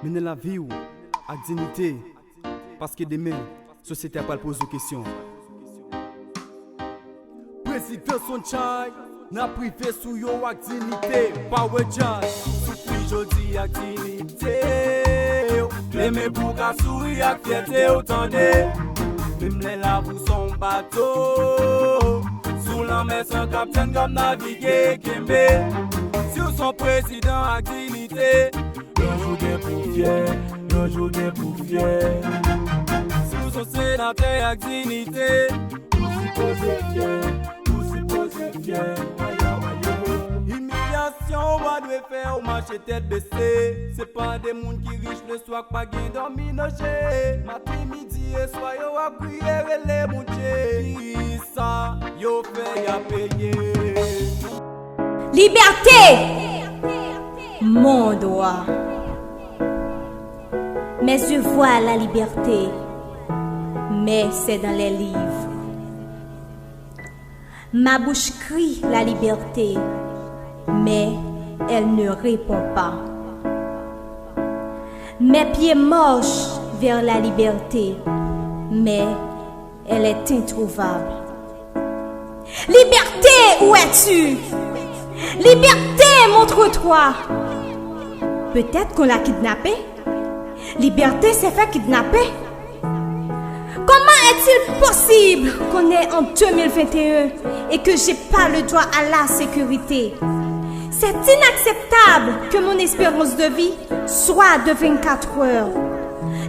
Mener la vie ou avec dignité. Parce que demain, la société n'a pas posé de questions. Président Sonchai, n'a privé sous yo avec dignité. Power Jazz, souffri jodi avec dignité. Clémé pour qu'à sourire avec fierté autant de. Même les lavous son bateau. Sous la mer sans capitaine comme naviguer Kembe. Si vous son président avec dignité. Un jour de pour fier, un jour de pour fier. Si vous son sénateur avec dignité. Vous supposez fier, vous supposez fier. Humiliation, on doit faire au marché tête baissée. C'est pas des mouns qui riches le soir, pas gain dormi noché. Matin, midi et soir, yo a prier les moutiers. Qui ça, yo fait y'a payé. Liberté, mon droit. Mes yeux voient la liberté, mais c'est dans les livres. Ma bouche crie la liberté, mais elle ne répond pas. Mes pieds marchent vers la liberté, mais elle est introuvable. Liberté, où es-tu? Liberté, montre-toi. Peut-être qu'on l'a kidnappée. Liberté s'est fait kidnapper. Comment est-il possible qu'on est en 2021 et que j'ai pas le droit à la sécurité? C'est inacceptable que mon espérance de vie soit de 24 heures.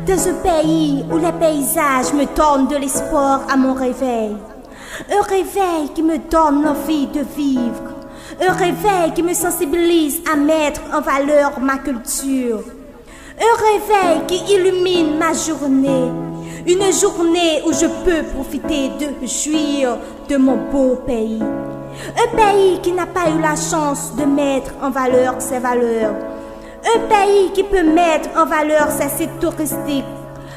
Dans un pays où les paysages me donnent de l'espoir à mon réveil. Un réveil qui me donne l'envie de vivre. Un réveil qui me sensibilise à mettre en valeur ma culture. Un réveil qui illumine ma journée. Une journée où je peux profiter de jouir de mon beau pays. Un pays qui n'a pas eu la chance de mettre en valeur ses valeurs. Un pays qui peut mettre en valeur ses sites touristiques.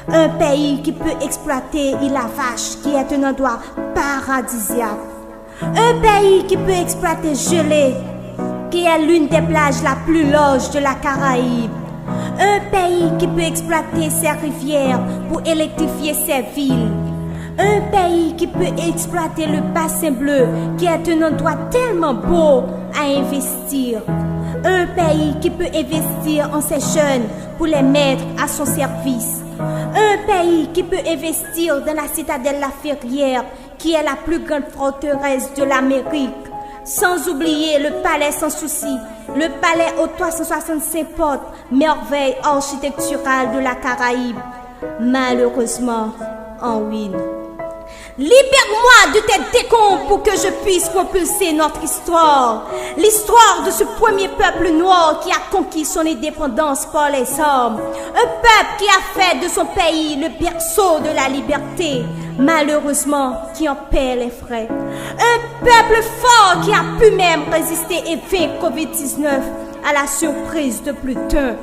Un pays qui peut exploiter la vache qui est un endroit paradisiaque. Un pays qui peut exploiter Gelée, qui est l'une des plages la plus large de la Caraïbe. Un pays qui peut exploiter ses rivières pour électrifier ses villes. Un pays qui peut exploiter le bassin bleu, qui est un endroit tellement beau à investir. Un pays qui peut investir en ses jeunes pour les mettre à son service. Un pays qui peut investir dans la citadelle La Ferrière, qui est la plus grande forteresse de l'Amérique. Sans oublier le palais sans souci, le palais aux 365 portes, merveille architecturale de la Caraïbe, malheureusement en ruine. Libère-moi de tes décombres pour que je puisse propulser notre histoire. L'histoire de ce premier peuple noir qui a conquis son indépendance par les armes. Un peuple qui a fait de son pays le berceau de la liberté. Malheureusement, qui en paie les frais. Un peuple fort qui a pu même résister et vaincre Covid-19 à la surprise de plus d'un.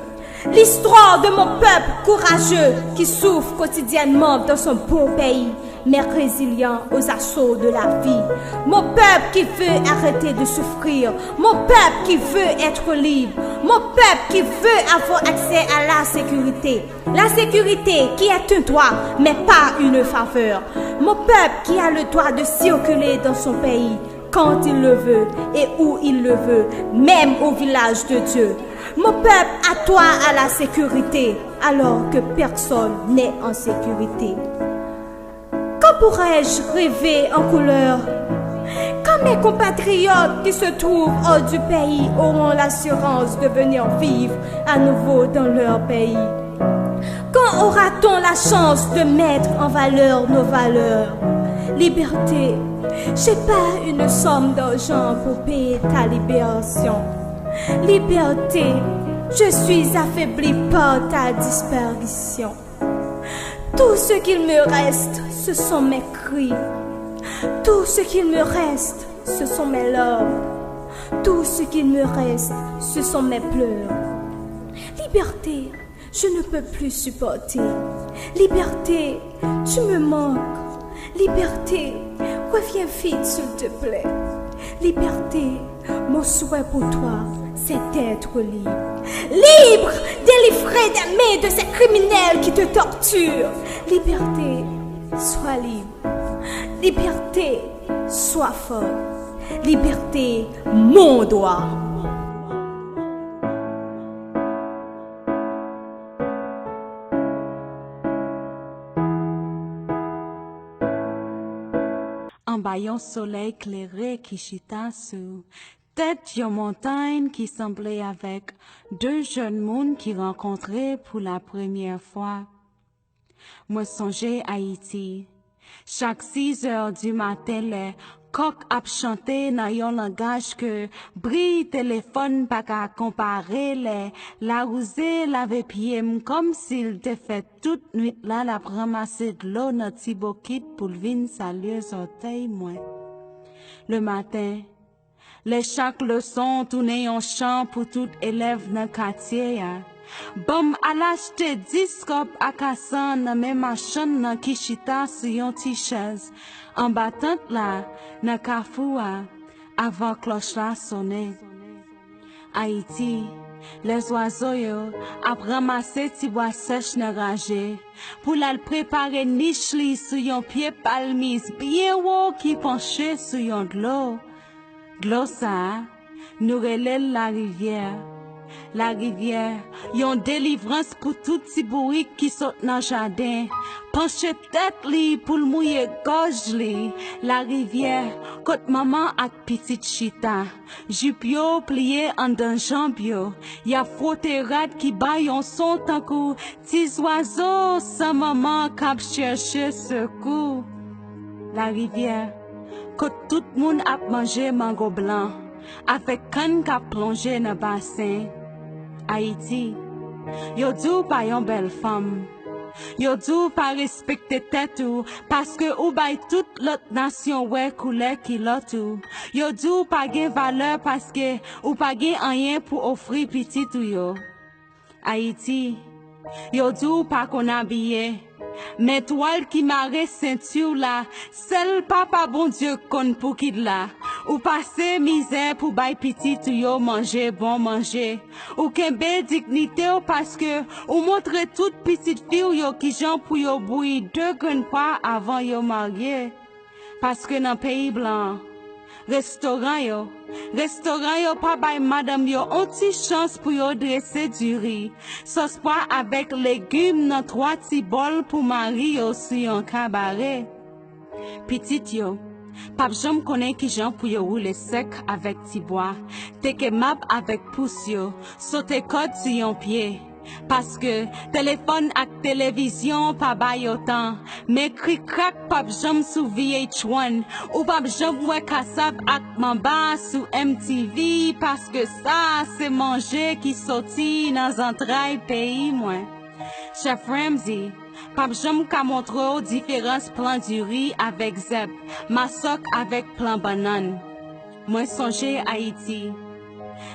L'histoire de mon peuple courageux qui souffre quotidiennement dans son beau pays, mais résilient aux assauts de la vie. Mon peuple qui veut arrêter de souffrir. Mon peuple qui veut être libre. Mon peuple qui veut avoir accès à la sécurité. La sécurité qui est un droit, mais pas une faveur. Mon peuple qui a le droit de circuler dans son pays quand il le veut et où il le veut, même au village de Dieu. Mon peuple a droit à la sécurité, alors que personne n'est en sécurité. Quand pourrais-je rêver en couleur? Quand mes compatriotes qui se trouvent hors du pays auront l'assurance de venir vivre à nouveau dans leur pays? Quand aura-t-on la chance de mettre en valeur nos valeurs? Liberté, j'ai pas une somme d'argent pour payer ta libération. Liberté, je suis affaibli par ta disparition. Tout ce qu'il me reste, ce sont mes cris. Tout ce qu'il me reste, ce sont mes larmes. Tout ce qu'il me reste, ce sont mes pleurs. Liberté, je ne peux plus supporter. Liberté, tu me manques. Liberté, reviens vite s'il te plaît. Liberté, mon souhait pour toi, c'est d'être libre. Libre, délivré des mains de ces criminels qui te torturent. Liberté, sois libre. Liberté, sois fort. Liberté, mon droit. En baillant soleil clairé qui chita sous tête d'une montagne qui semblait avec deux jeunes mondes qui rencontraient pour la première fois. Moi songeais Haïti. Chaque 6 heures du matin, les coqs ap chanté dans un langage que brille téléphone pas qu'à comparer les la rousée l'avait pied comme s'il te fait toute nuit là la ramasser de l'eau dans petit bokit pour vin saluer orteil moi. Le matin, les chaque leçon tourner en chant pour tout élève dans quartier. Bom à l'acheter 10 cop à Kassan dans même machin dans Kishita sur yon ti chaise. En battant là, dans Kafoua, avant cloche là sonner. Haïti, les oiseaux yo, ap ramassé ti bois sèche nan rage. Pour la préparer niche li sur yon pied palmis, bien haut qui penché sur yon de l'eau. De l'eau ça, nous relève la rivière. La rivière, yon délivrance pour tout petit bourrique qui saute dans jardin. Penche tête li pour le mouiller gorge li. La rivière, côte maman ak petite chita. Jupio plié en d'un jambio. Ya frotté rad qui bay yon son tankou. Tis oiseaux sans maman kap chercher secours. La rivière, côte tout moun ap manger mango blanc. Avec canne kap plongé dans bassin. Haïti, yo dou pa yon belle femme. Yo dou pa respecte tête ou, parce que ou bay toute l'autre nation ouais couleur qui l'autre. Yo dou pa gen valeur parce que ou pa gen rien pour offrir petit ou yo. Haïti, yo dou pa qu'on habillé. Mais toile qui marre ceinture là, seul papa bon Dieu kon pour qui là. Ou passer misère pour bay petit ou yo manger bon manger. Ou kembe dignité ou parce que ou montre toute petite fille yo qui jan pour yo bouille 2 grands pas avant yo marié. Parce que dans pays blanc, restaurant yo pas bay madame yo anti chance pour yo dresser du riz. Sauce pois avec légumes dans 3 petits bols pour mari yo sur un cabaret. Petite yo, pap jam connaît qui jan pour yo rouler sec avec ti bois. Teke map avec pouce yo, sauter code sur yon pied. Parce que téléphone ak télévision pas bay autant. Mais cri crack pap jam sou VH1. Ou pap jam wè kasab ak mamba sou MTV. Parce que ça c'est manger qui sorti dans entrailles pays moins. Chef Ramsey, pap jam ka montre différence plan du riz avec zeb, masoc avec plan banane. Moi songe Haïti.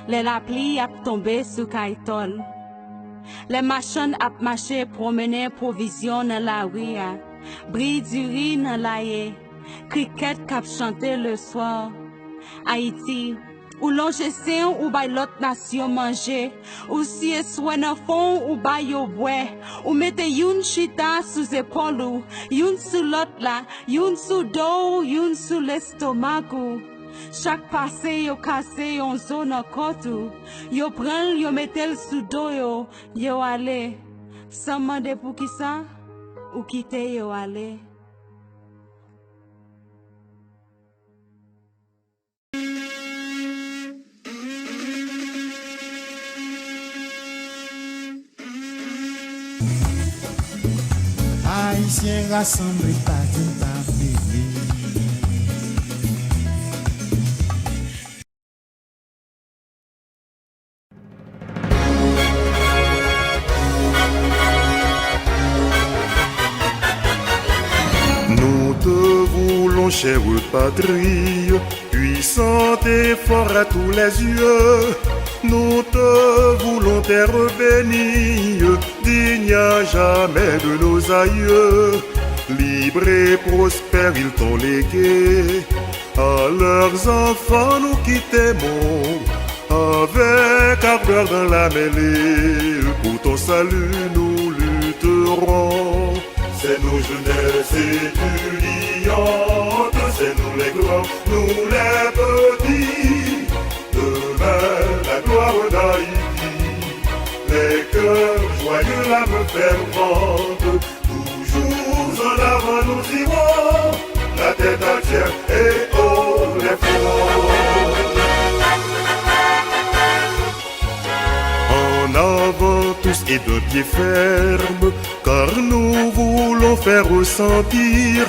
Les la pli ap tombé sous kaitol. Les machines ap marché promener provision dans la rue. Bris du riz dans l'aie. Cricket kap chanter le soir. Haïti, ou longe sein ou bay l'autre nation manger. Ou si es soin en fond ou bay yo bois. Ou mette youn chita sous épaule ou. Youn sous l'autre là. Youn sous dos, youn sous l'estomac ou. Chaque passé yo cassé yon zone en côte. Yo prend yo mettel sous dos yo allé. Sans demander pour qui ça ou quitter yo allé. Haïtiens rassemblés par une table. Chère patrie, puissante et fort à tous les yeux, nous te voulons terre bénie, digne à jamais de nos aïeux. Libre et prospère, ils t'ont légué, à leurs enfants nous qui t'aimons, Avec ardeur dans la mêlée, pour ton salut nous lutterons. C'est nos jeunesses étudiantes, c'est nous les grands, nous les petits. Demain la gloire d'Haïti, les cœurs joyeux, l'âme fervente. Toujours en avant nous irons, la tête entière et haut les fronts. En avant tous et de pied ferme, car nous voulons faire ressentir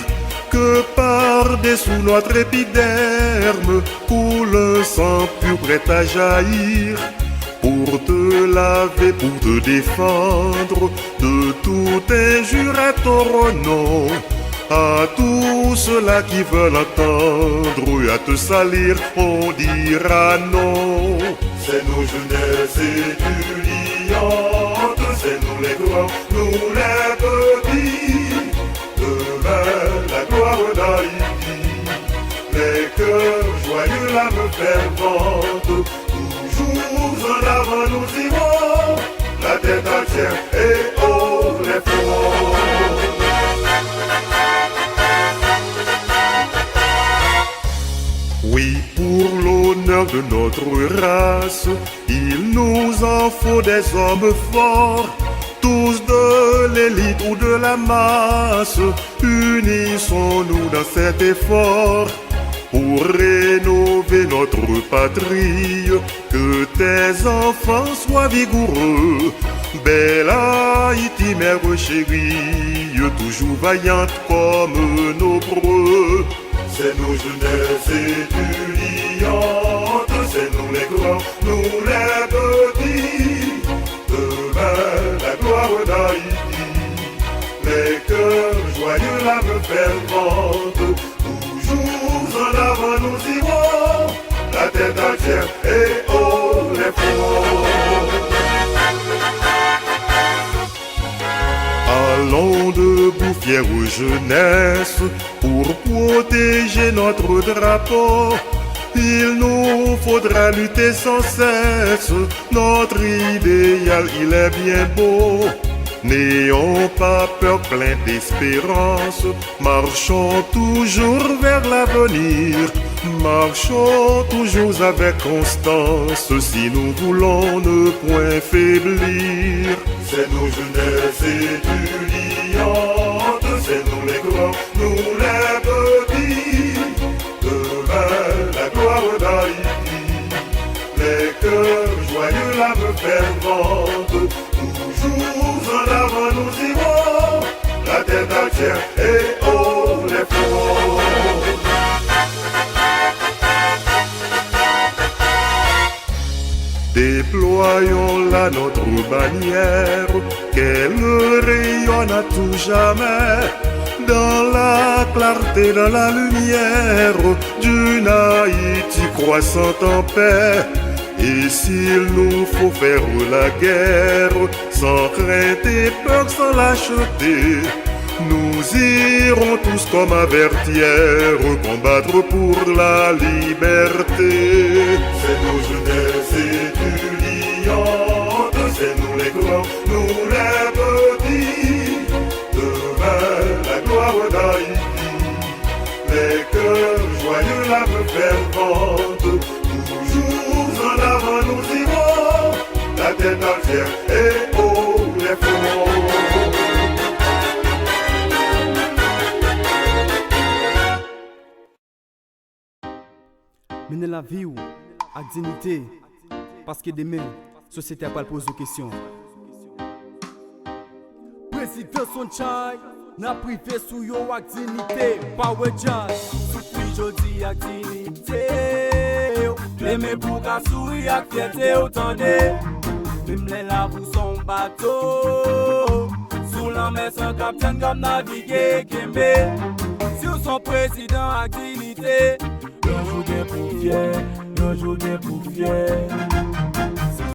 que par-dessous notre épiderme coule un sang pur prêt à jaillir. Pour te laver, pour te défendre de toute injure à ton nom. À tous ceux-là qui veulent entendre, à te salir, on dira non. C'est nos jeunesses étudiantes, c'est nous les grands, nous les petits. Demain la gloire d'Haïti, les cœurs joyeux, l'âme fervente. Toujours en avant nous irons, la tête entière et haut les fronts. Oui, pour l'honneur de notre race, il nous en faut des hommes forts, tous de l'élite ou de la masse. Unissons-nous dans cet effort pour rénover notre patrie, que tes enfants soient vigoureux. Belle Haïti, mère chérie, toujours vaillante comme nos preux. C'est nos jeunesses étudiantes, c'est nous les grands, nous les petits. Demain la gloire d'Haïti, les cœurs joyeux, l'âme fervente. Toujours en avant nous irons, la tête entière et haut les fronts. Allons debout, fière jeunesse, pour protéger notre drapeau. Il nous faudra lutter sans cesse, notre idéal il est bien beau. N'ayons pas peur, plein d'espérance, marchons toujours vers l'avenir. Marchons toujours avec constance, si nous voulons ne point faiblir. C'est nos jeunesses étudiantes, c'est nous les grands, nous les petits. Demain la gloire d'Haïti, les cœurs joyeux, l'âme fervente. Toujours en avant nous irons, la tête entière et haut les fronts. Déployons-la notre bannière, qu'elle rayonne à tout jamais, dans la clarté, dans la lumière, d'une Haïti croissante en paix. Et s'il nous faut faire la guerre, sans crainte et peur, sans lâcheté, nous irons tous comme avertières, combattre pour la liberté. C'est nos jeunesses étudiantes, c'est nous les grands, nous les petits. Demain la gloire d'Haïti, les cœurs joyeux, l'âme fervente. Toujours en avant nous irons, la tête entière et haut les fronts. Mener la vie ou avec dignité, parce que demain, société n'a pas posé de questions. Président Sonchai, n'a privé sous yo avec dignité, Power Jazz, souffri jodi avec dignité. Aimez pour qu'à sourire avec fierté autant de, même les lavous son bateau, sous la mer sans capitaine comme naviguer Kembe. Si vous son président avec dignité, un jour de pour fier, un jour de pour fier.